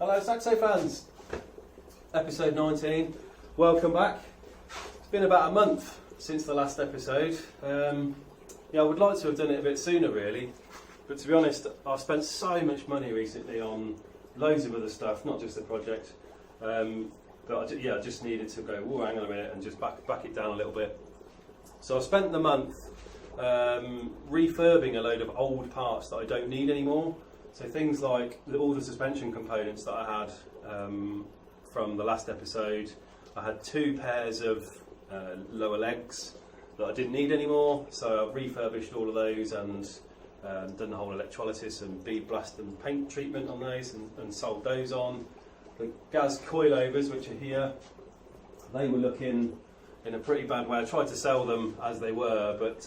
Hello Saxo fans, episode 19, welcome back. It's been about a month since the last episode. I would like to have done it a bit sooner really, but to be honest I've spent so much money recently on loads of other stuff, not just the project, but I just needed to go, oh hang on a minute, and just back it down a little bit. So I spent the month refurbing a load of old parts that I don't need anymore. So things like all the suspension components that I had from the last episode. I had 2 pairs of lower legs that I didn't need anymore, so I've refurbished all of those and done the whole electrolysis and bead blast and paint treatment on those and sold those on. The gas coilovers, which are here, they were looking in a pretty bad way. I tried to sell them as they were, but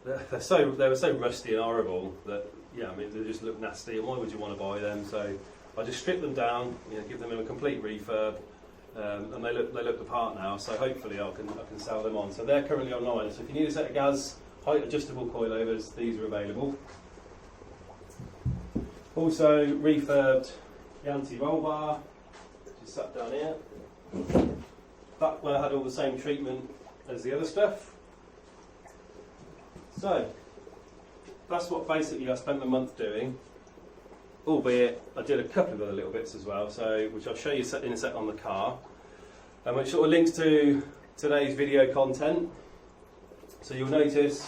they were so rusty and horrible that they just look nasty, and why would you want to buy them? So I just stripped them down, give them a complete refurb, and they look the part now. So hopefully I can sell them on. So they're currently online. So if you need a set of gas height adjustable coilovers, these are available. Also refurbed the anti-roll bar, which is sat down here. That one had all the same treatment as the other stuff. So that's what basically I spent the month doing, albeit I did a couple of other little bits as well, so which I'll show you in a sec on the car, and which sort of links to today's video content. So you'll notice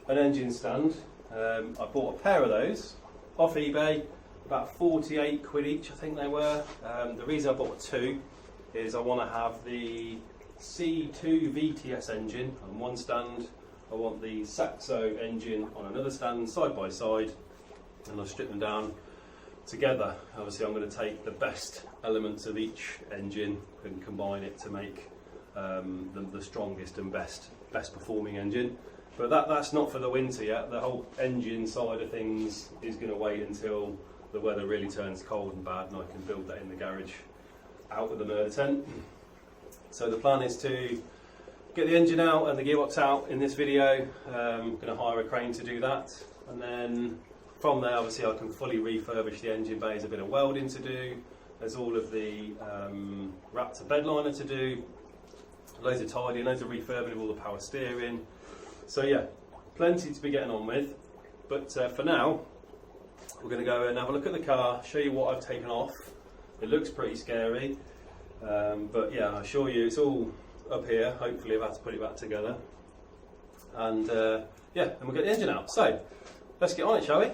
an engine stand. I bought a pair of those off eBay, about 48 quid each I think they were. The reason I bought 2 is I want to have the C2 VTS engine on one stand. I want the Saxo engine on another stand, side by side, and I'll strip them down together. Obviously I'm going to take the best elements of each engine and combine it to make the strongest and best performing engine. But that's not for the winter yet. The whole engine side of things is going to wait until the weather really turns cold and bad, and I can build that in the garage out of the murder tent. So the plan is to get the engine out and the gearbox out in this video. I'm going to hire a crane to do that, and then from there obviously I can fully refurbish the engine bay. There's a bit of welding to do, there's all of the Raptor bedliner to do, loads of tidying, loads of refurbing of all the power steering. So yeah, plenty to be getting on with, but for now we're going to go and have a look at the car, show you what I've taken off. It looks pretty scary, but yeah, I assure you it's all up here. Hopefully I've had to put it back together, and then we'll get the engine out. So let's get on it, shall we?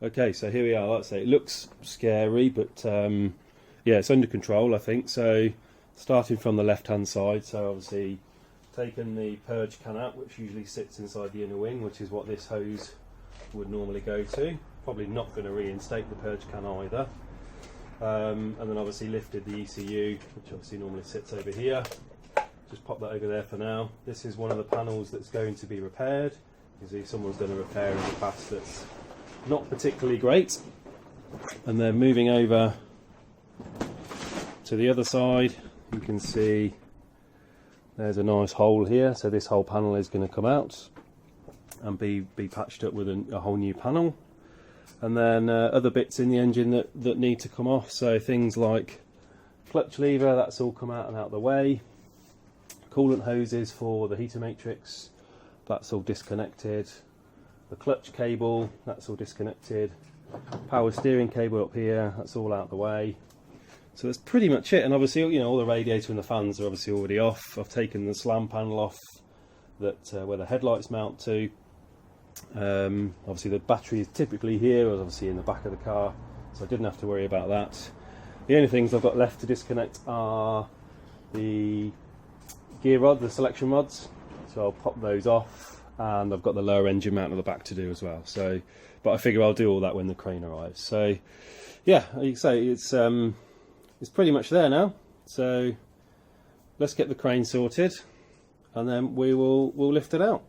Okay, so here we are. Like I say, it looks scary, but yeah, it's under control, I think. So starting from the left hand side, so obviously taken the purge can out, which usually sits inside the inner wing, which is what this hose would normally go to. Probably not going to reinstate the purge can either. And then obviously lifted the ECU, which obviously normally sits over here. Just pop that over there for now. This is one of the panels that's going to be repaired. You see someone's done a repair in the past that's not particularly great. And then moving over to the other side, you can see there's a nice hole here, so this whole panel is going to come out and be patched up with a whole new panel. And then other bits in the engine that need to come off, so things like clutch lever, that's all come out and out of the way. Coolant hoses for the heater matrix, that's all disconnected. The clutch cable, that's all disconnected. Power steering cable up here, that's all out the way. So that's pretty much it. And obviously, all the radiator and the fans are obviously already off. I've taken the slam panel off that where the headlights mount to. Obviously the battery is typically here, or obviously in the back of the car, so I didn't have to worry about that. The only things I've got left to disconnect are the gear rod, the selection rods, so I'll pop those off. And I've got the lower engine mount at the back to do as well. So, but I figure I'll do all that when the crane arrives. So, yeah, like you say, it's pretty much there now. So let's get the crane sorted, and then we'll lift it out.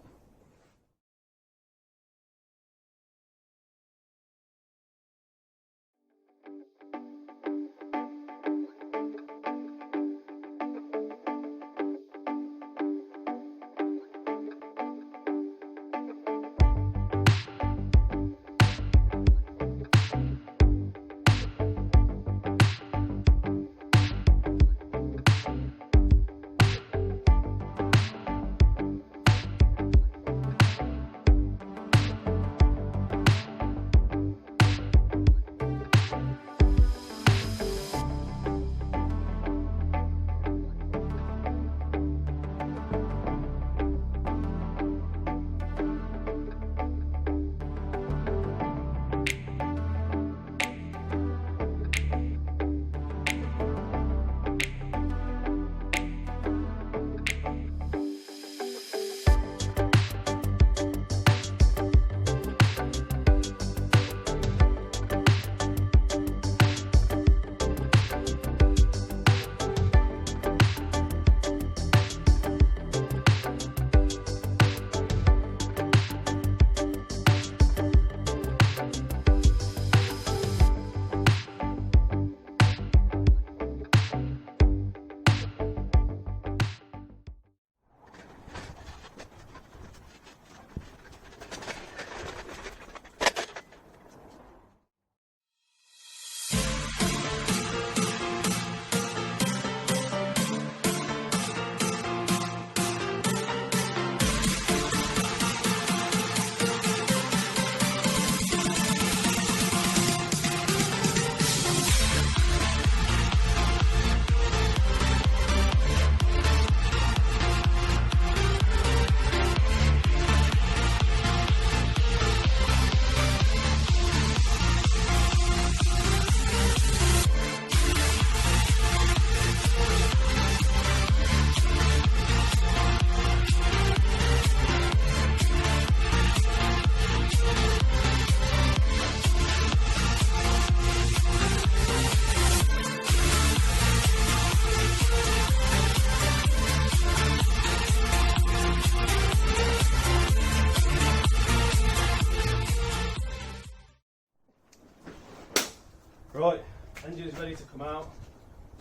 Right, engine is ready to come out.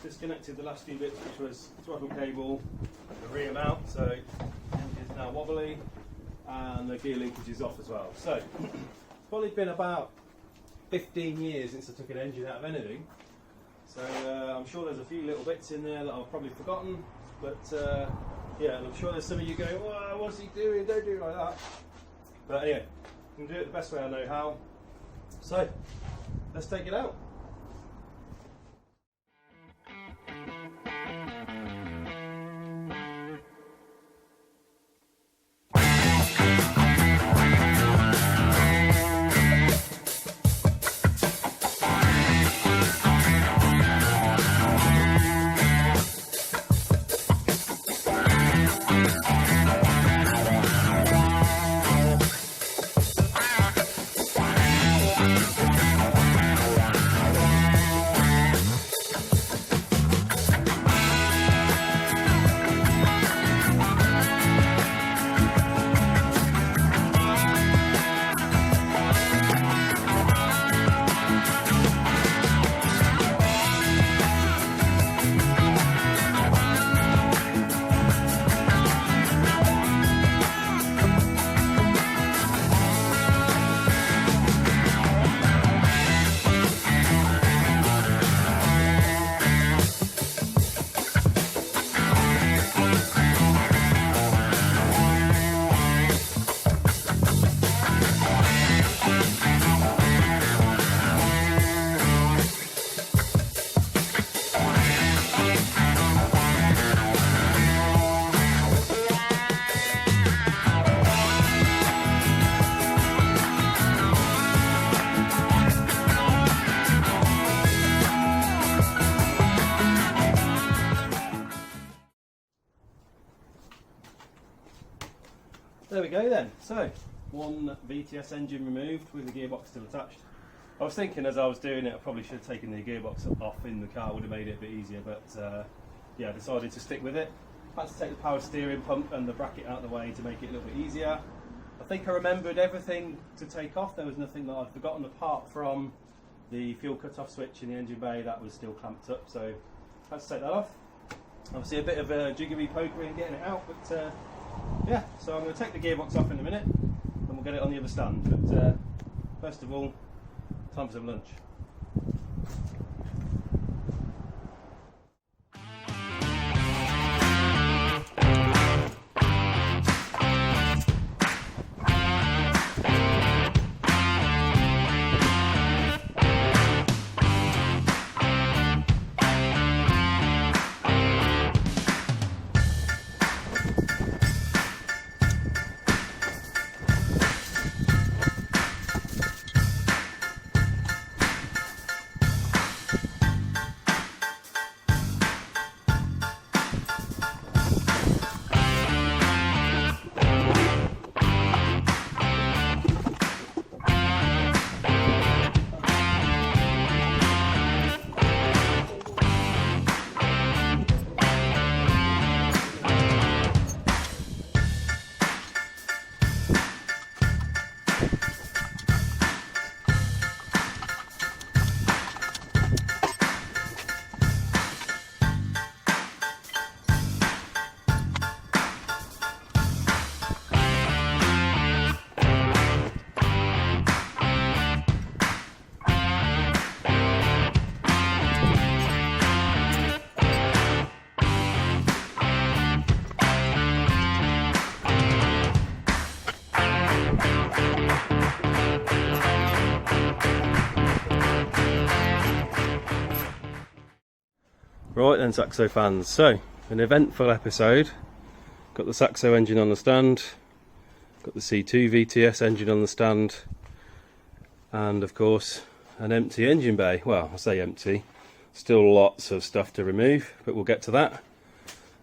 Disconnected the last few bits, which was throttle cable and the rear mount, so the engine is now wobbly and the gear linkage is off as well. So it's probably been about 15 years since I took an engine out of anything, so I'm sure there's a few little bits in there that I've probably forgotten, but yeah, and I'm sure there's some of you going, "Whoa, what's he doing? Don't do it like that." But anyway, I'm going to do it the best way I know how. So let's take it out. There we go then. So, one VTS engine removed with the gearbox still attached. I was thinking as I was doing it, I probably should have taken the gearbox off in the car, would have made it a bit easier, but yeah, I decided to stick with it. Had to take the power steering pump and the bracket out of the way to make it a little bit easier. I think I remembered everything to take off. There was nothing that I'd forgotten apart from the fuel cut-off switch in the engine bay. That was still clamped up, so I had to take that off. Obviously a bit of a jiggery pokery in getting it out, but yeah, so I'm going to take the gearbox off in a minute and we'll get it on the other stand. But first of all, time for some lunch. Right then, Saxo fans, so an eventful episode. Got the Saxo engine on the stand, got the C2 VTS engine on the stand, and of course an empty engine bay. Well, I say empty, still lots of stuff to remove, but we'll get to that.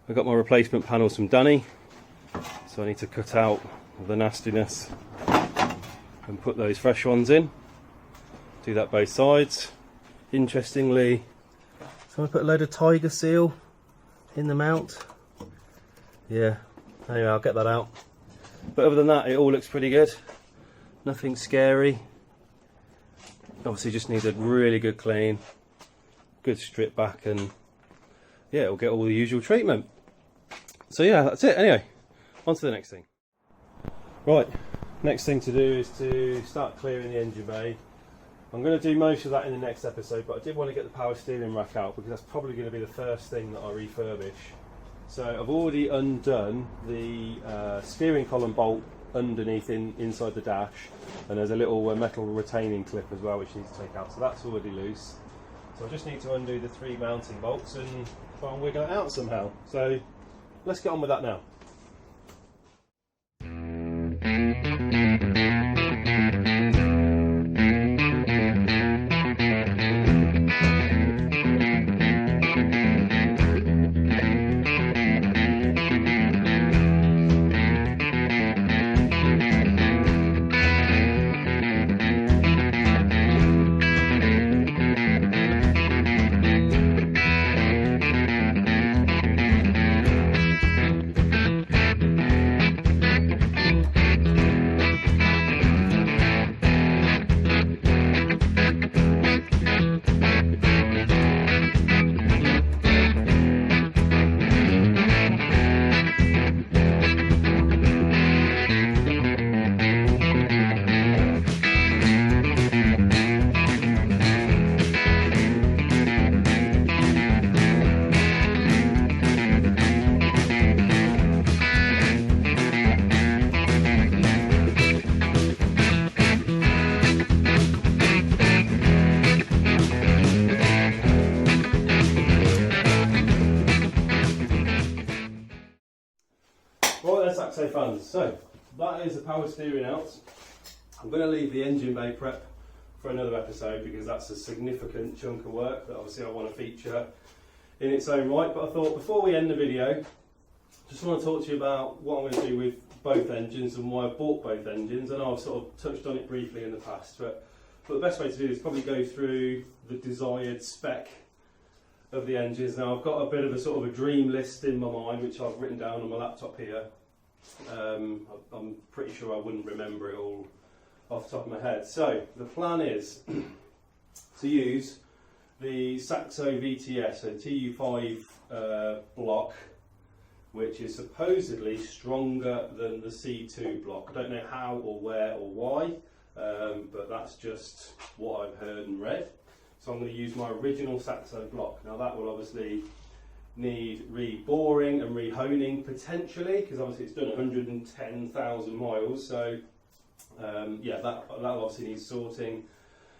I've got my replacement panels from Danny, so I need to cut out the nastiness and put those fresh ones in. Do that both sides. Interestingly, so I put a load of tiger seal in the mount. Yeah, anyway, I'll get that out. But other than that, it all looks pretty good. Nothing scary. Obviously just needs a really good clean, good strip back, and yeah, it'll get all the usual treatment. So yeah, that's it. Anyway, on to the next thing. Right, next thing to do is to start clearing the engine bay. I'm going to do most of that in the next episode, but I did want to get the power steering rack out because that's probably going to be the first thing that I refurbish. So I've already undone the steering column bolt underneath inside the dash, and there's a little metal retaining clip as well which needs to take out, so that's already loose. So I just need to undo the 3 mounting bolts and try and wiggle it out somehow. So let's get on with that now. Saxo fans, so that is the power steering out. I'm going to leave the engine bay prep for another episode because that's a significant chunk of work that obviously I want to feature in its own right. But I thought before we end the video, just want to talk to you about what I'm going to do with both engines and why I bought both engines. I know I've sort of touched on it briefly in the past, but the best way to do is probably go through the desired spec of the engines. Now I've got a bit of a sort of a dream list in my mind, which I've written down on my laptop here. I'm pretty sure I wouldn't remember it all off the top of my head. So the plan is to use the Saxo VTS, a TU5 block, which is supposedly stronger than the C2 block. I don't know how or where or why, but that's just what I've heard and read. So I'm going to use my original Saxo block. Now that will obviously need re-boring and re-honing potentially, because obviously it's done 110,000 miles. So yeah, that'll obviously need sorting,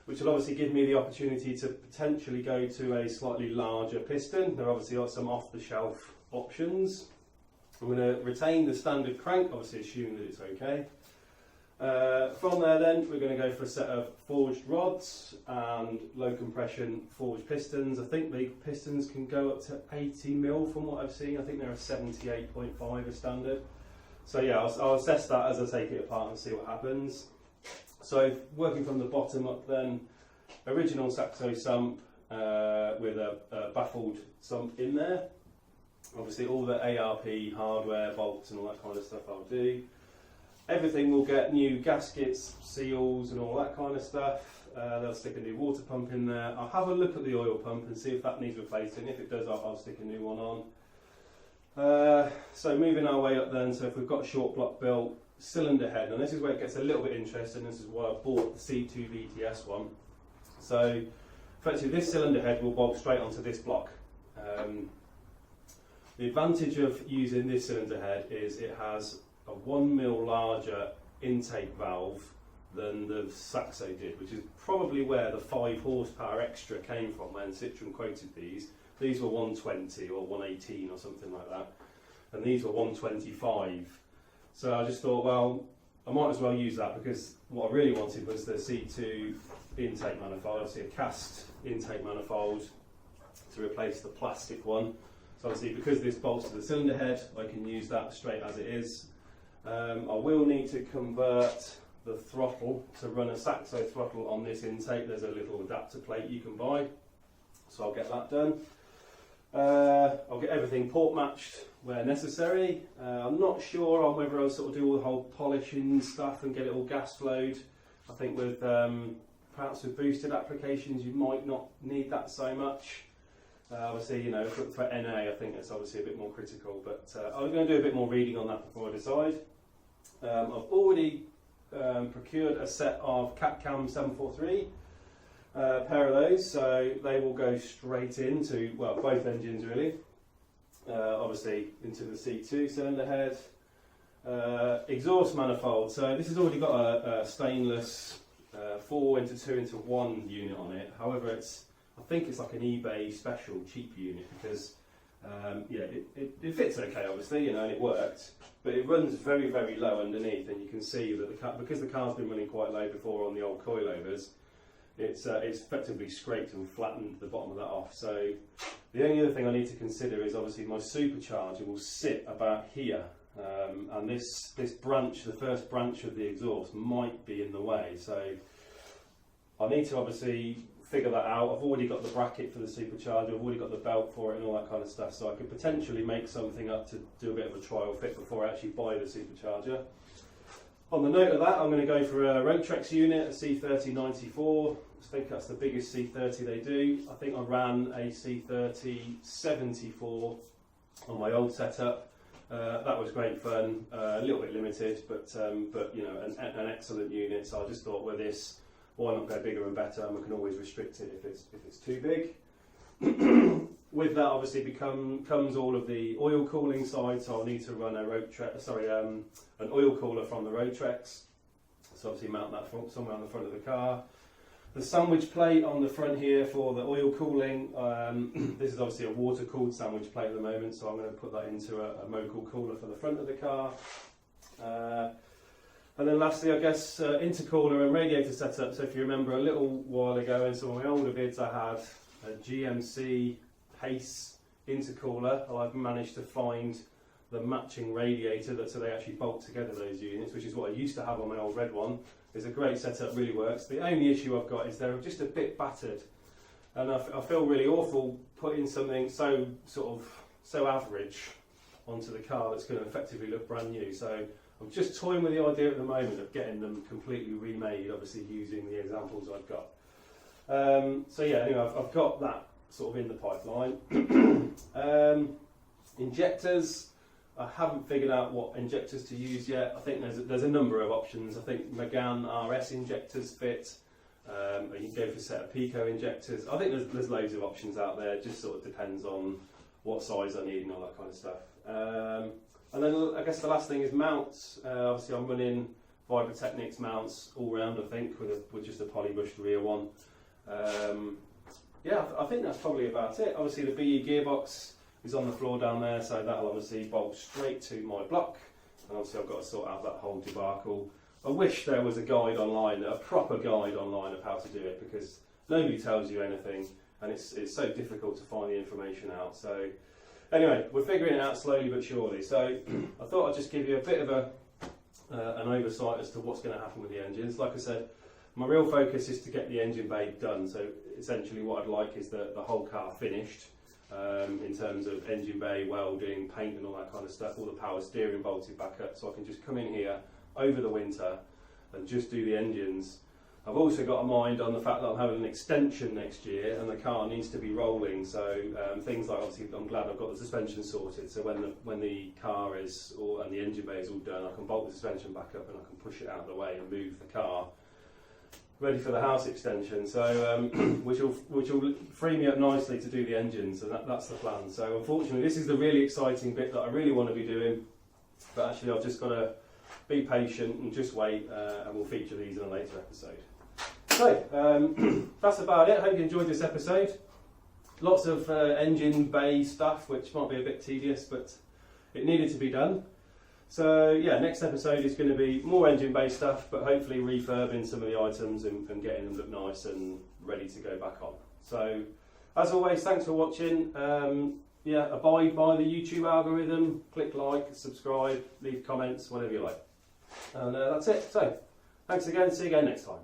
which will obviously give me the opportunity to potentially go to a slightly larger piston. There are obviously got some off-the-shelf options. I'm going to retain the standard crank, obviously assuming that it's okay. From there then, we're going to go for a set of forged rods and low compression forged pistons. I think the pistons can go up to 80mm from what I've seen. I think they're a 78.5 as standard. So yeah, I'll assess that as I take it apart and see what happens. So working from the bottom up then, original Saxo sump with a baffled sump in there. Obviously all the ARP hardware, bolts and all that kind of stuff I'll do. Everything will get new gaskets, seals and all that kind of stuff. They'll stick a new water pump in there. I'll have a look at the oil pump and see if that needs replacing. If it does, I'll stick a new one on. So moving our way up then, so if we've got a short block built, cylinder head, and this is where it gets a little bit interesting. This is why I bought the C2 VTS one. So effectively this cylinder head will bolt straight onto this block. The advantage of using this cylinder head is it has a 1mm larger intake valve than the Saxo did, which is probably where the 5 horsepower extra came from when Citroen quoted these. These were 120 or 118 or something like that, and these were 125. So I just thought, well, I might as well use that, because what I really wanted was the C2 intake manifold, obviously a cast intake manifold to replace the plastic one. So obviously because this bolts to the cylinder head, I can use that straight as it is. I will need to convert the throttle to run a Saxo throttle on this intake. There's a little adapter plate you can buy, so I'll get that done. I'll get everything port matched where necessary. I'm not sure on whether I'll sort of do all the whole polishing stuff and get it all gas flowed. I think with perhaps with boosted applications you might not need that so much. Obviously, you know, for NA I think it's obviously a bit more critical, but I'm going to do a bit more reading on that before I decide. I've already procured a set of CapCam 743, pair of those, so they will go straight into, well, both engines really. Obviously into the C2 cylinder head. Exhaust manifold, so this has already got a stainless 4:2:1 unit on it. However, I think it's like an eBay special cheap unit, because yeah, it fits okay obviously, you know, and it worked, but it runs very, very low underneath, and you can see that because the car's been running quite low before on the old coilovers, it's effectively scraped and flattened the bottom of that off. So the only other thing I need to consider is obviously my supercharger will sit about here, and this branch, the first branch of the exhaust, might be in the way. So I need to obviously figure that out. I've already got the bracket for the supercharger, I've already got the belt for it and all that kind of stuff, so I could potentially make something up to do a bit of a trial fit before I actually buy the supercharger. On the note of that, I'm going to go for a Roadtrex unit, a C3094. I think that's the biggest C30 they do. I think I ran a C3074 on my old setup. That was great fun, a little bit limited, but you know, an excellent unit. So I just thought, with this, why not go bigger and better? And we can always restrict it if it's too big. With that, obviously, comes all of the oil cooling side. So I'll need to run an oil cooler from the Roadtrex. So obviously mount that somewhere on the front of the car. The sandwich plate on the front here for the oil cooling. This is obviously a water cooled sandwich plate at the moment, so I'm going to put that into a Mocal cooler for the front of the car. And then lastly, I guess, intercooler and radiator setup. So if you remember a little while ago in some of my older vids, I had a GMC Pace intercooler. I've managed to find the matching radiator so they actually bolt together those units, which is what I used to have on my old red one. It's a great setup, really works. The only issue I've got is they're just a bit battered. And I feel really awful putting something so average onto the car that's going to effectively look brand new. So I'm just toying with the idea at the moment of getting them completely remade, obviously using the examples I've got. So yeah, anyway, I've got that sort of in the pipeline. Injectors, I haven't figured out what injectors to use yet. I think there's a number of options. I think Megane RS injectors fit. You can go for a set of Pico injectors. I think there's loads of options out there. It just sort of depends on what size I need and all that kind of stuff. And then I guess the last thing is mounts. Obviously I'm running Vibrotechnics mounts all round, I think, with just a polybushed rear one. Yeah, I think that's probably about it. Obviously the BE gearbox is on the floor down there, so that'll obviously bolt straight to my block. And obviously I've got to sort out that whole debacle. I wish there was a guide online, a proper guide online of how to do it, because nobody tells you anything and it's so difficult to find the information out. So anyway, we're figuring it out slowly but surely. So I thought I'd just give you a bit of an oversight as to what's going to happen with the engines. Like I said, my real focus is to get the engine bay done. So essentially what I'd like is the whole car finished in terms of engine bay, welding, paint and all that kind of stuff, all the power steering bolted back up, so I can just come in here over the winter and just do the engines. I've also got a mind on the fact that I'm having an extension next year and the car needs to be rolling, so things like, obviously I'm glad I've got the suspension sorted, so when the car is, and the engine bay is all done, I can bolt the suspension back up and I can push it out of the way and move the car ready for the house extension, so which will free me up nicely to do the engines, and that's the plan. So unfortunately this is the really exciting bit that I really want to be doing, but actually I've just got to be patient and just wait, and we'll feature these in a later episode. So that's about it. I hope you enjoyed this episode. Lots of engine bay stuff, which might be a bit tedious, but it needed to be done. So yeah, next episode is going to be more engine bay stuff, but hopefully refurbing some of the items and getting them look nice and ready to go back on. So as always, thanks for watching. Yeah, abide by the YouTube algorithm, click like, subscribe, leave comments, whatever you like. And that's it. So thanks again, see you again next time.